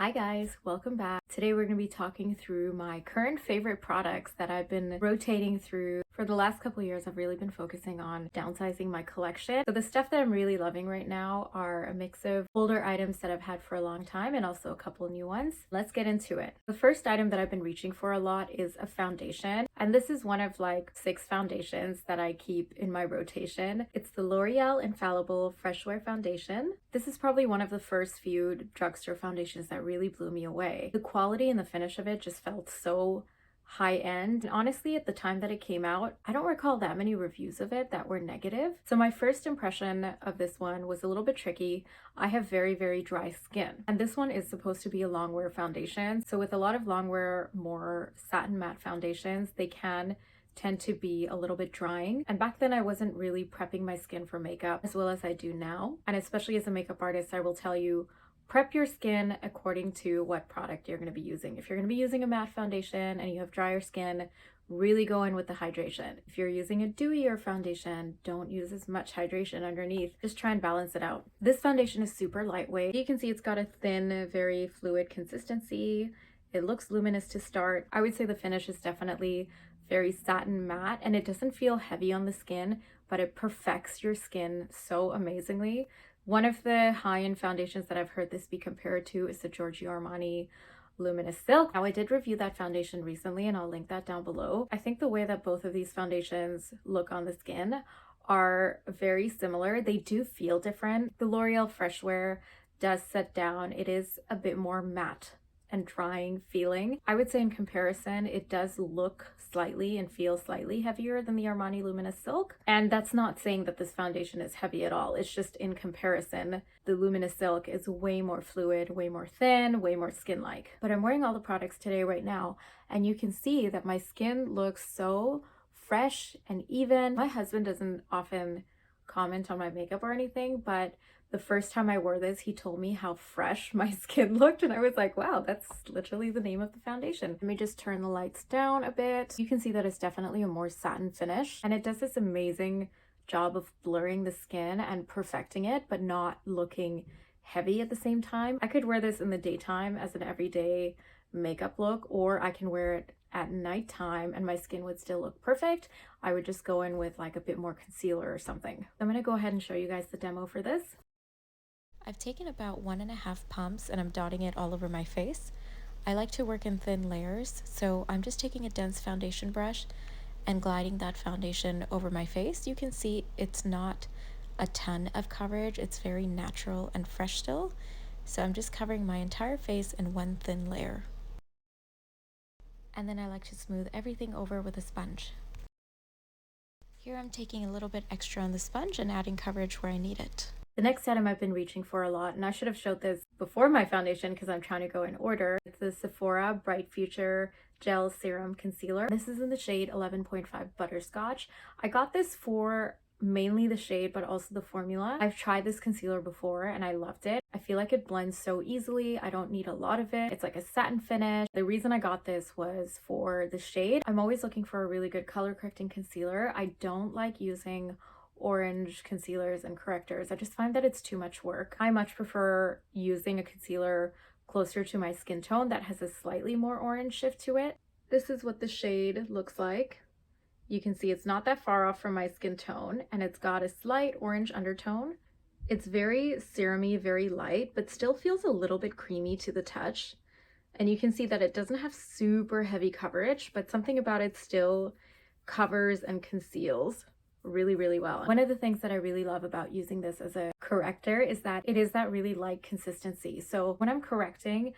Hi guys, welcome back. Today we're going to be talking through my current favorite products that I've been rotating through. For the last couple of years, I've really been focusing on downsizing my collection. So the stuff that I'm really loving right now are a mix of older items that I've had for a long time and also a couple new ones. Let's get into it. The first item that I've been reaching for a lot is a foundation. And this is one of like 6 foundations that I keep in my rotation. It's the L'Oreal Infallible Fresh Wear Foundation. This is probably one of the first few drugstore foundations that really blew me away. The quality and the finish of it just felt so high end. And honestly, at the time that it came out, I don't recall that many reviews of it that were negative. So my first impression of this one was a little bit tricky. I have very, very dry skin. And this one is supposed to be a long wear foundation. So with a lot of long wear, more satin matte foundations, they can tend to be a little bit drying. And back then I wasn't really prepping my skin for makeup as well as I do now. And especially as a makeup artist, I will tell you, prep your skin according to what product you're going to be using. If you're going to be using a matte foundation and you have drier skin, really go in with the hydration. If you're using a dewier foundation, don't use as much hydration underneath. Just try and balance it out. This foundation is super lightweight. You can see it's got a thin, very fluid consistency. It looks luminous to start. I would say the finish is definitely very satin matte and it doesn't feel heavy on the skin, but it perfects your skin so amazingly. One of the high-end foundations that I've heard this be compared to is the Giorgio Armani Luminous Silk. Now, I did review that foundation recently and I'll link that down below. I think the way that both of these foundations look on the skin are very similar. They do feel different. The L'Oreal Fresh Wear does set down. It is a bit more matte and drying feeling. I would say in comparison, it does look slightly and feel slightly heavier than the Armani Luminous Silk. And that's not saying that this foundation is heavy at all. It's just in comparison, the Luminous Silk is way more fluid, way more thin, way more skin-like. But I'm wearing all the products today right now, and you can see that my skin looks so fresh and even. My husband doesn't often comment on my makeup or anything, but the first time I wore this, he told me how fresh my skin looked, and I was like, wow, that's literally the name of the foundation. Let me just turn the lights down a bit. You can see that it's definitely a more satin finish, and it does this amazing job of blurring the skin and perfecting it, but not looking heavy at the same time. I could wear this in the daytime as an everyday makeup look, or I can wear it at nighttime and my skin would still look perfect. I would just go in with like a bit more concealer or something. I'm gonna go ahead and show you guys the demo for this. I've taken about 1.5 pumps and I'm dotting it all over my face. I like to work in thin layers, so I'm just taking a dense foundation brush and gliding that foundation over my face. You can see it's not a ton of coverage. It's very natural and fresh still. So I'm just covering my entire face in one thin layer. And then I like to smooth everything over with a sponge. Here I'm taking a little bit extra on the sponge and adding coverage where I need it. The next item I've been reaching for a lot, and I should have showed this before my foundation because I'm trying to go in order. It's the Sephora Bright Future Gel Serum Concealer. This is in the shade 11.5 Butterscotch. I got this for mainly the shade, but also the formula. I've tried this concealer before and I loved it. I feel like it blends so easily. I don't need a lot of it. It's like a satin finish. The reason I got this was for the shade. I'm always looking for a really good color correcting concealer. I don't like using orange concealers and correctors. I just find that it's too much work. I much prefer using a concealer closer to my skin tone that has a slightly more orange shift to it. This is what the shade looks like. You can see it's not that far off from my skin tone and it's got a slight orange undertone. It's very serumy, very light, but still feels a little bit creamy to the touch. And you can see that it doesn't have super heavy coverage, but something about it still covers and conceals really, really well. One of the things that I really love about using this as a corrector is that it is that really light consistency. So when I'm correcting,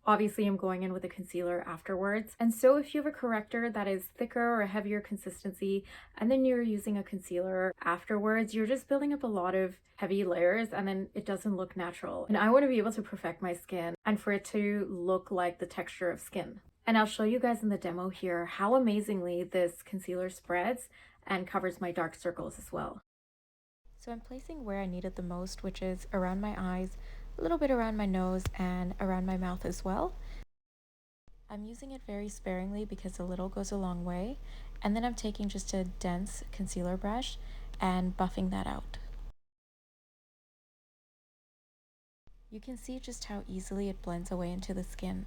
obviously I'm going in with a concealer afterwards. And so if you have a corrector that is thicker or a heavier consistency, and then you're using a concealer afterwards, you're just building up a lot of heavy layers and then it doesn't look natural. And I want to be able to perfect my skin and for it to look like the texture of skin. And I'll show you guys in the demo here how amazingly this concealer spreads and covers my dark circles as well. So I'm placing where I need it the most, which is around my eyes, a little bit around my nose, and around my mouth as well. I'm using it very sparingly because a little goes a long way. And then I'm taking just a dense concealer brush and buffing that out. You can see just how easily it blends away into the skin.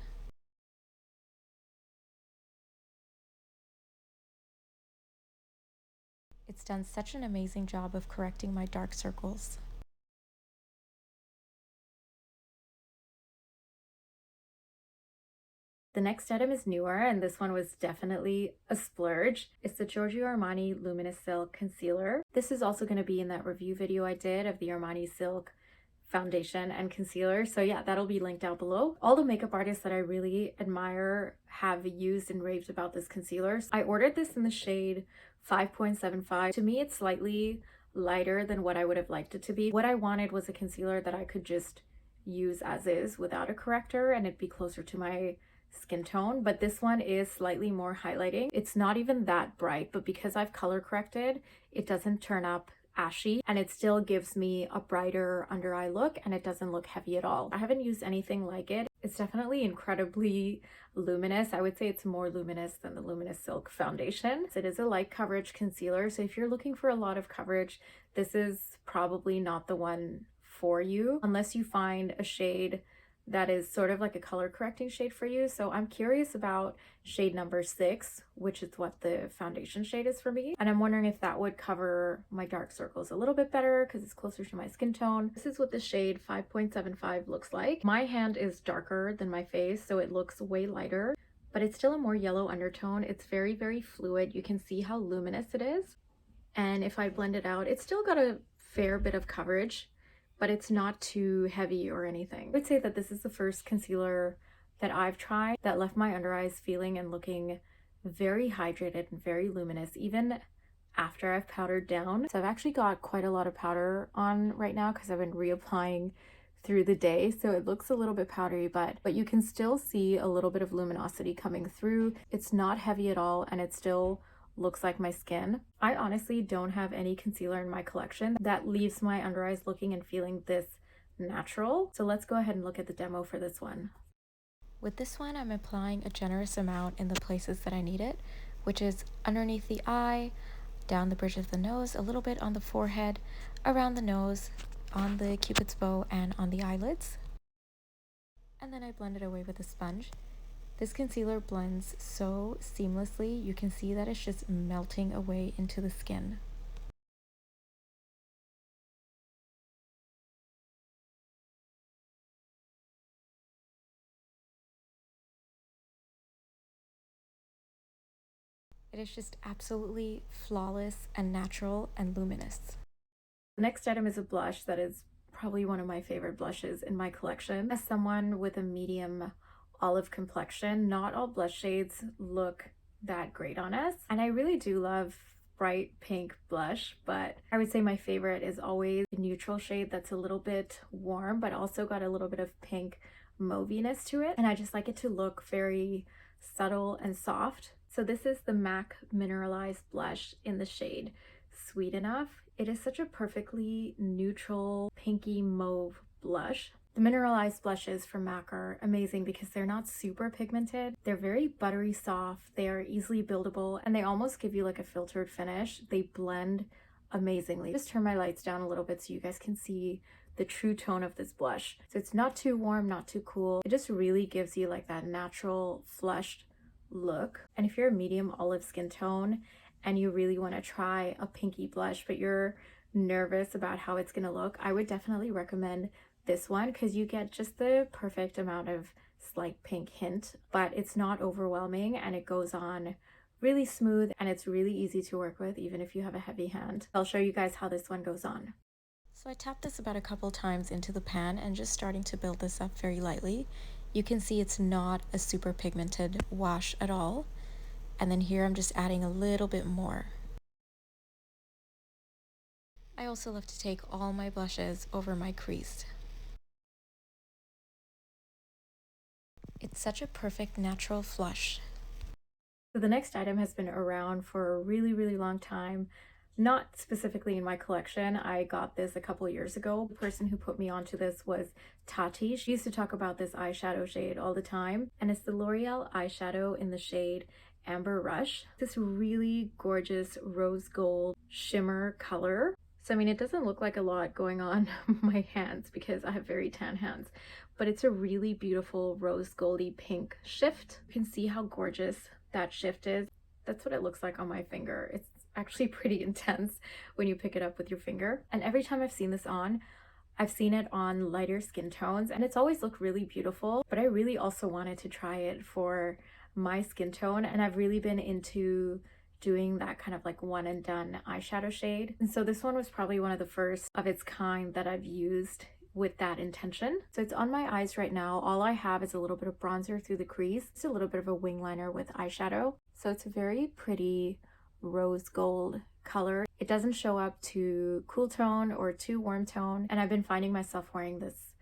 It's done such an amazing job of correcting my dark circles. The next item is newer, and this one was definitely a splurge. It's the Giorgio Armani Luminous Silk Concealer. This is also going to be in that review video I did of the Armani Silk foundation and concealer. So yeah, that'll be linked down below. All the makeup artists that I really admire have used and raved about this concealer. I ordered this in the shade 5.75. To me, it's slightly lighter than what I would have liked it to be. What I wanted was a concealer that I could just use as is without a corrector and it'd be closer to my skin tone, but this one is slightly more highlighting. It's not even that bright, but because I've color corrected, it doesn't turn up ashy and it still gives me a brighter under eye look and it doesn't look heavy at all. I haven't used anything like it. It's definitely incredibly luminous. I would say it's more luminous than the Luminous Silk foundation. It is a light coverage concealer, so if you're looking for a lot of coverage, this is probably not the one for you unless you find a shade that is sort of like a color correcting shade for you. So I'm curious about shade number 6, which is what the foundation shade is for me. And I'm wondering if that would cover my dark circles a little bit better because it's closer to my skin tone. This is what the shade 5.75 looks like. My hand is darker than my face, so it looks way lighter, but it's still a more yellow undertone. It's very, very fluid. You can see how luminous it is. And if I blend it out, it's still got a fair bit of coverage, but it's not too heavy or anything. I would say that this is the first concealer that I've tried that left my under eyes feeling and looking very hydrated and very luminous, even after I've powdered down. So I've actually got quite a lot of powder on right now because I've been reapplying through the day, so it looks a little bit powdery, but you can still see a little bit of luminosity coming through. It's not heavy at all, and it still looks like my skin. I honestly don't have any concealer in my collection that leaves my under eyes looking and feeling this natural. So let's go ahead and look at the demo for this one. With this one, I'm applying a generous amount in the places that I need it, which is underneath the eye, down the bridge of the nose, a little bit on the forehead, around the nose, on the cupid's bow, and on the eyelids. And then I blend it away with a sponge. This concealer blends so seamlessly. You can see that it's just melting away into the skin. It is just absolutely flawless and natural and luminous. The next item is a blush that is probably one of my favorite blushes in my collection. As someone with a medium olive complexion, not all blush shades look that great on us, and I really do love bright pink blush, but I would say my favorite is always a neutral shade that's a little bit warm but also got a little bit of pink mauviness to it, and I just like it to look very subtle and soft. So this is the MAC Mineralize blush in the shade Sweet Enough. It is such a perfectly neutral pinky mauve blush. The mineralized blushes from MAC are amazing because they're not super pigmented. They're very buttery soft, they are easily buildable, and they almost give you like a filtered finish. They blend amazingly. Just turn my lights down a little bit so you guys can see the true tone of this blush. So it's not too warm, not too cool. It just really gives you like that natural flushed look. And if you're a medium olive skin tone and you really want to try a pinky blush but you're nervous about how it's going to look, I would definitely recommend this one because you get just the perfect amount of slight pink hint, but it's not overwhelming and it goes on really smooth and it's really easy to work with even if you have a heavy hand. I'll show you guys how this one goes on. So I tapped this about a couple times into the pan and just starting to build this up very lightly. You can see it's not a super pigmented wash at all. And then here I'm just adding a little bit more. I also love to take all my blushes over my crease. It's such a perfect natural flush. So the next item has been around for a really, really long time. Not specifically in my collection. I got this a couple years ago. The person who put me onto this was Tati. She used to talk about this eyeshadow shade all the time. And it's the L'Oreal eyeshadow in the shade Amber Rush. This really gorgeous rose gold shimmer color. So I mean, it doesn't look like a lot going on my hands because I have very tan hands, but it's a really beautiful rose goldy pink shift. You can see how gorgeous that shift is. That's what it looks like on my finger. It's actually pretty intense when you pick it up with your finger. And every time I've seen this on, I've seen it on lighter skin tones and it's always looked really beautiful, but I really also wanted to try it for my skin tone, and I've really been into doing that kind of like one and done eyeshadow shade. And so this one was probably one of the first of its kind that I've used with that intention. So it's on my eyes right now. All I have is a little bit of bronzer through the crease. It's a little bit of a wing liner with eyeshadow. So it's a very pretty rose gold color. It doesn't show up too cool tone or too warm tone. And I've been finding myself wearing this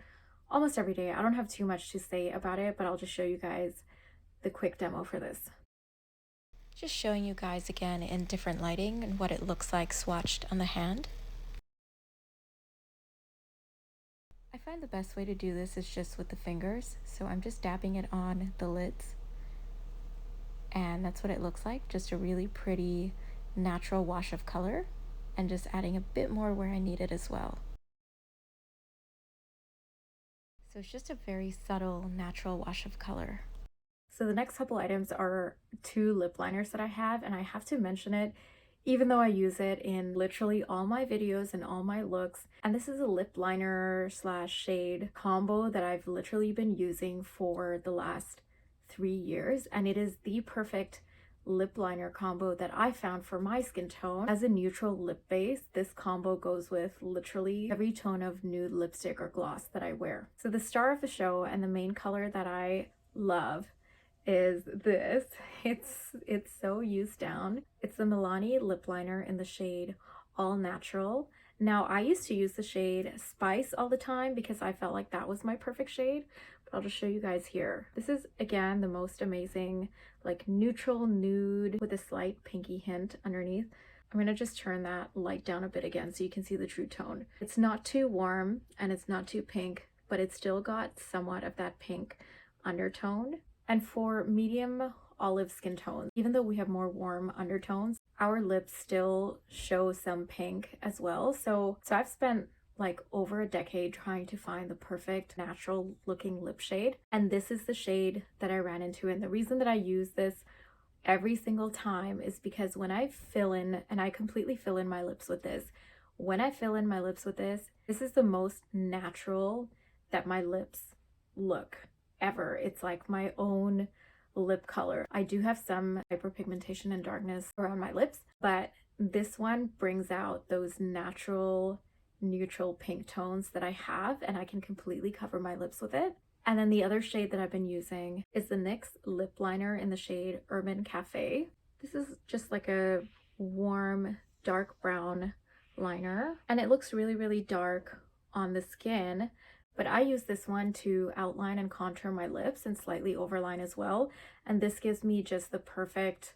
almost every day. I don't have too much to say about it, but I'll just show you guys the quick demo for this. Just showing you guys again in different lighting and what it looks like swatched on the hand. I find the best way to do this is just with the fingers. So I'm just dabbing it on the lids. And that's what it looks like. Just a really pretty natural wash of color, and just adding a bit more where I need it as well. So it's just a very subtle, natural wash of color. So the next couple items are two lip liners that I have, and I have to mention it even though I use it in literally all my videos and all my looks. And this is a lip liner slash shade combo that I've literally been using for the last 3 years, and it is the perfect lip liner combo that I found for my skin tone. As a neutral lip base, this combo goes with literally every tone of nude lipstick or gloss that I wear. So the star of the show and the main color that I love is this. It's so used down. It's the Milani lip liner in the shade All Natural. Now I used to use the shade Spice all the time because I felt like that was my perfect shade, but I'll just show you guys here. This is again the most amazing like neutral nude with a slight pinky hint underneath. I'm gonna just turn that light down a bit again so you can see the true tone. It's not too warm and it's not too pink, but it's still got somewhat of that pink undertone. And for medium olive skin tones, even though we have more warm undertones, our lips still show some pink as well. So I've spent like over a decade trying to find the perfect natural looking lip shade, and this is the shade that I ran into. And the reason that I use this every single time is because when I fill in, and I completely fill in my lips with this, when I fill in my lips with this is the most natural that my lips look ever. It's like my own lip color. I do have some hyperpigmentation and darkness around my lips, but this one brings out those natural neutral pink tones that I have, and I can completely cover my lips with it. And then the other shade that I've been using is the NYX lip liner in the shade Urban Cafe. This is just like a warm dark brown liner, and it looks really, really dark on the skin. But I use this one to outline and contour my lips and slightly overline as well. And this gives me just the perfect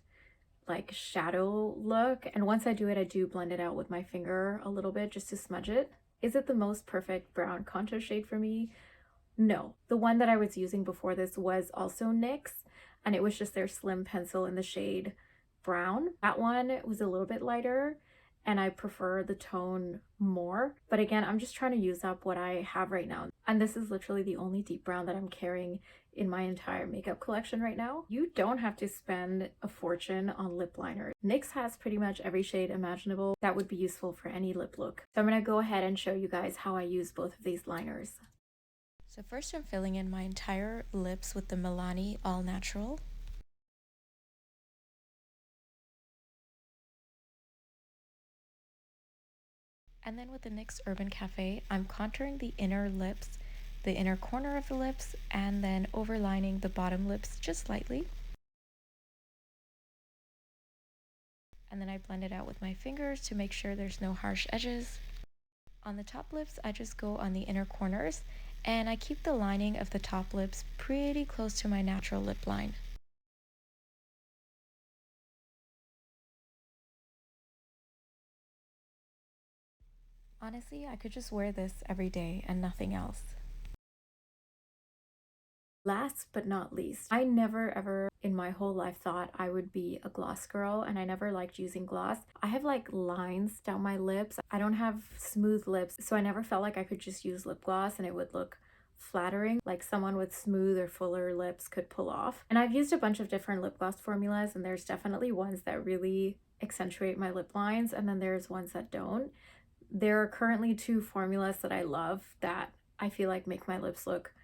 like shadow look. And once I do it, I do blend it out with my finger a little bit just to smudge it. Is it the most perfect brown contour shade for me? No. The one that I was using before this was also NYX, and it was just their slim pencil in the shade brown. That one was a little bit lighter, and I prefer the tone more. But again, I'm just trying to use up what I have right now. And this is literally the only deep brown that I'm carrying in my entire makeup collection right now. You don't have to spend a fortune on lip liner. NYX has pretty much every shade imaginable that would be useful for any lip look. So I'm gonna go ahead and show you guys how I use both of these liners. So first I'm filling in my entire lips with the Milani All Natural. And then with the NYX Urban Cafe, I'm contouring the inner lips, the inner corner of the lips, and then overlining the bottom lips just slightly. And then I blend it out with my fingers to make sure there's no harsh edges. On the top lips, I just go on the inner corners, and I keep the lining of the top lips pretty close to my natural lip line. Honestly, I could just wear this every day and nothing else. Last but not least, I never ever in my whole life thought I would be a gloss girl, and I never liked using gloss. I have like lines down my lips. I don't have smooth lips, so I never felt like I could just use lip gloss and it would look flattering, like someone with smooth or fuller lips could pull off. And I've used a bunch of different lip gloss formulas, and there's definitely ones that really accentuate my lip lines, and then there's ones that don't. There are currently two formulas that I love that I feel like make my lips look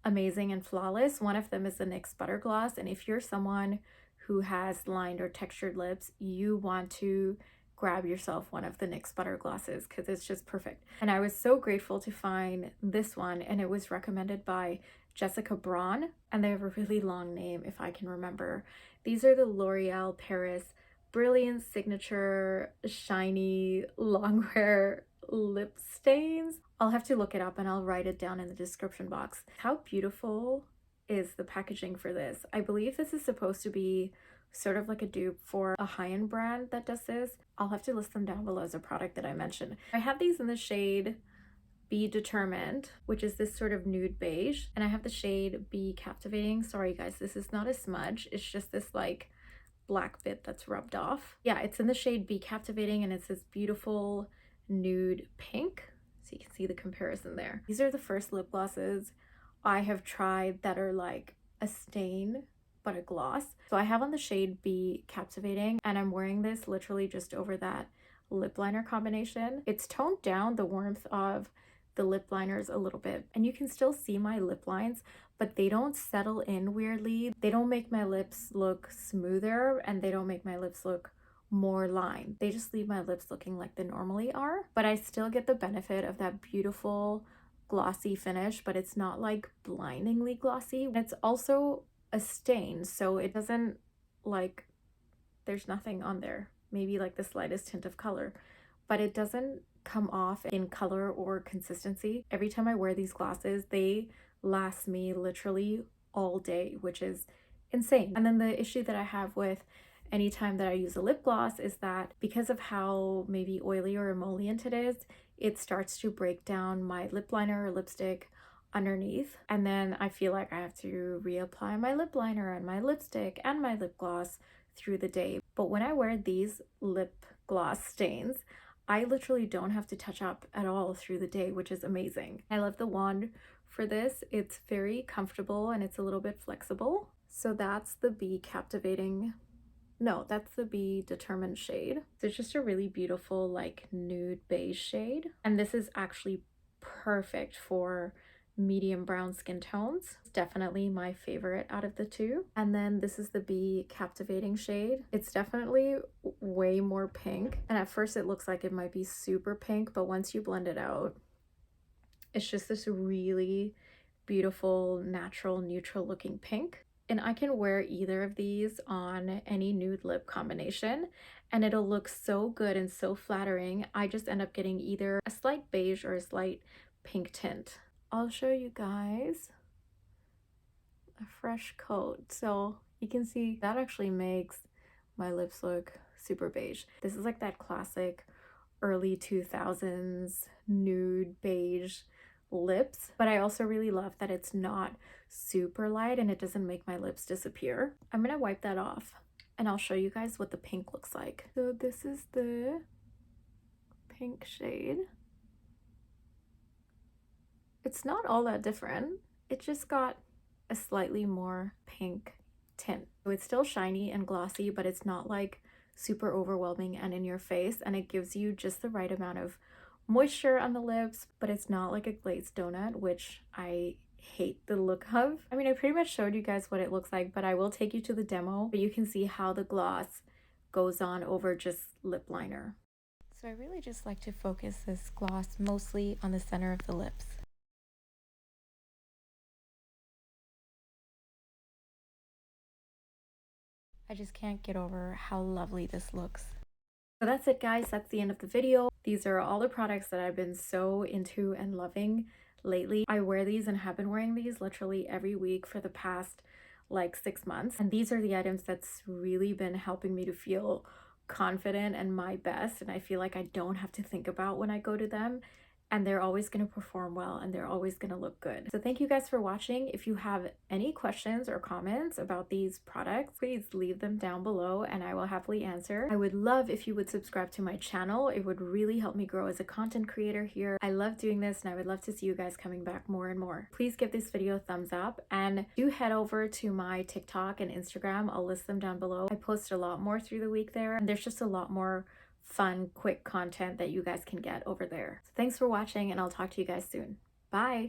amazing and flawless. One of them is the NYX Butter Gloss, and if you're someone who has lined or textured lips, you want to grab yourself one of the NYX Butter Glosses because it's just perfect. And I was so grateful to find this one, and it was recommended by Jessica Braun, and they have a really long name if I can remember. These are the L'Oreal Paris Brilliant Signature Shiny Longwear Lip Stains. I'll have to look it up and I'll write it down in the description box. How beautiful is the packaging for this? I believe this is supposed to be sort of like a dupe for a high-end brand that does this. I'll have to list them down below as a product that I mentioned. I have these in the shade Be Determined, which is this sort of nude beige, and I have the shade Be Captivating. Sorry guys, this is not a smudge, it's just this like black bit that's rubbed off. Yeah, it's in the shade Be Captivating, and it's this beautiful nude pink. So you can see the comparison there. These are the first lip glosses I have tried that are like a stain but a gloss. So I have on the shade Be Captivating, and I'm wearing this literally just over that lip liner combination. It's toned down the warmth of the lip liners a little bit, and you can still see my lip lines, but they don't settle in weirdly. They don't make my lips look smoother, and they don't make my lips look more lined. They just leave my lips looking like they normally are, but I still get the benefit of that beautiful glossy finish, but it's not like blindingly glossy. It's also a stain, so it doesn't like, there's nothing on there, maybe like the slightest tint of color, but it doesn't come off in color or consistency. Every time I wear these glosses, they last me literally all day, which is insane. And then the issue that I have with anytime that I use a lip gloss is that because of how maybe oily or emollient it is, it starts to break down my lip liner or lipstick underneath, and then I feel like I have to reapply my lip liner and my lipstick and my lip gloss through the day. But when I wear these lip gloss stains, I literally don't have to touch up at all through the day, which is amazing. I love the wand for this. It's very comfortable and it's a little bit flexible. So that's the Be Captivating. No, that's the Be Determined shade. So it's just a really beautiful like nude beige shade. And this is actually perfect for medium brown skin tones. It's definitely my favorite out of the two. And then this is the Be Captivating shade. It's definitely way more pink. And at first it looks like it might be super pink, but once you blend it out, it's just this really beautiful, natural, neutral looking pink. And I can wear either of these on any nude lip combination and it'll look so good and so flattering. I just end up getting either a slight beige or a slight pink tint. I'll show you guys a fresh coat. So you can see that actually makes my lips look super beige. This is like that classic early 2000s nude beige lips, but I also really love that it's not super light and it doesn't make my lips disappear. I'm gonna wipe that off and I'll show you guys what the pink looks like. So this is the pink shade. It's not all that different. It just got a slightly more pink tint. So it's still shiny and glossy, but it's not like super overwhelming and in your face, and it gives you just the right amount of moisture on the lips, but it's not like a glazed donut, which I hate the look of. I mean, I pretty much showed you guys what it looks like, but I will take you to the demo, but you can see how the gloss goes on over just lip liner. So I really just like to focus this gloss mostly on the center of the lips. I just can't get over how lovely this looks. So that's it guys, that's the end of the video. These are all the products that I've been so into and loving lately. I wear these and have been wearing these literally every week for the past like 6 months. And these are the items that's really been helping me to feel confident and my best. And I feel like I don't have to think about when I go to them and they're always going to perform well and they're always going to look good. So thank you guys for watching. If you have any questions or comments about these products, please leave them down below and I will happily answer. I would love if you would subscribe to my channel. It would really help me grow as a content creator here. I love doing this and I would love to see you guys coming back more and more. Please give this video a thumbs up and do head over to my TikTok and Instagram. I'll list them down below. I post a lot more through the week there and there's just a lot more fun, quick content that you guys can get over there. So thanks for watching and I'll talk to you guys soon. Bye!